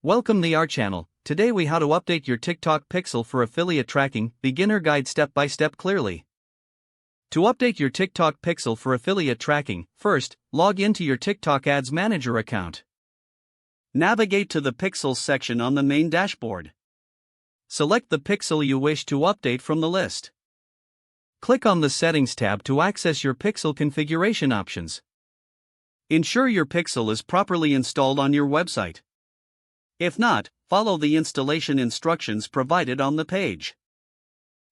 Welcome to our channel. Today we how to update your TikTok pixel for affiliate tracking, beginner guide step by step clearly. To update your TikTok pixel for affiliate tracking, first, log into your TikTok Ads Manager account. Navigate to the Pixels section on the main dashboard. Select the pixel you wish to update from the list. Click on the Settings tab to access your pixel configuration options. Ensure your pixel is properly installed on your website. If not, follow the installation instructions provided on the page.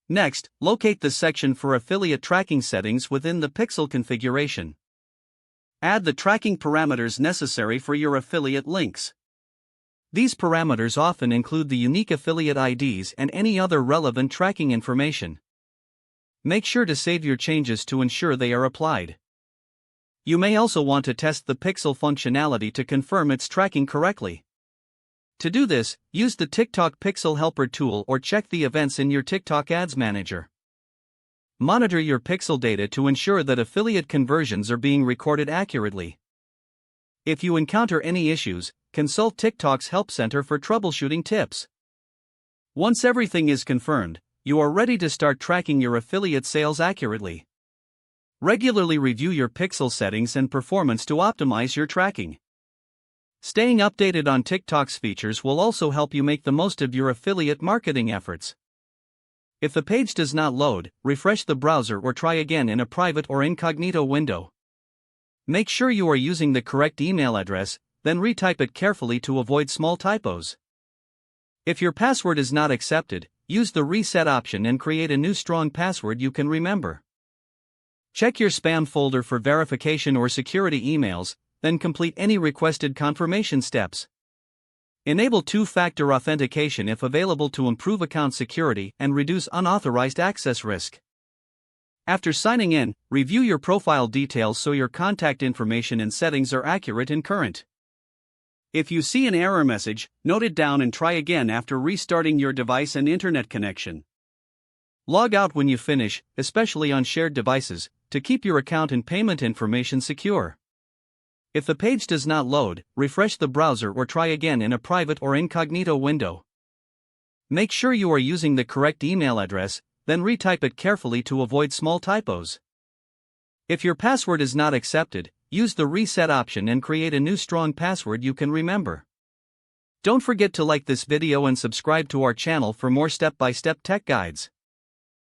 Next, locate the section for affiliate tracking settings within the pixel configuration. Add the tracking parameters necessary for your affiliate links. These parameters often include the unique affiliate IDs and any other relevant tracking information. Make sure to save your changes to ensure they are applied. You may also want to test the pixel functionality to confirm it's tracking correctly. To do this, use the TikTok Pixel Helper tool or check the events in your TikTok Ads Manager. Monitor your pixel data to ensure that affiliate conversions are being recorded accurately. If you encounter any issues, consult TikTok's Help Center for troubleshooting tips. Once everything is confirmed, you are ready to start tracking your affiliate sales accurately. Regularly review your pixel settings and performance to optimize your tracking. Staying updated on TikTok's features will also help you make the most of your affiliate marketing efforts. If the page does not load, refresh the browser or try again in a private or incognito window. Make sure you are using the correct email address, then retype it carefully to avoid small typos. If your password is not accepted, use the reset option and create a new strong password you can remember. Check your spam folder for verification or security emails, then complete any requested confirmation steps. Enable two-factor authentication if available to improve account security and reduce unauthorized access risk. After signing in, review your profile details so your contact information and settings are accurate and current. If you see an error message, note it down and try again after restarting your device and internet connection. Log out when you finish, especially on shared devices, to keep your account and payment information secure. If the page does not load, refresh the browser or try again in a private or incognito window. Make sure you are using the correct email address, then retype it carefully to avoid small typos. If your password is not accepted, use the reset option and create a new strong password you can remember. Don't forget to like this video and subscribe to our channel for more step-by-step tech guides.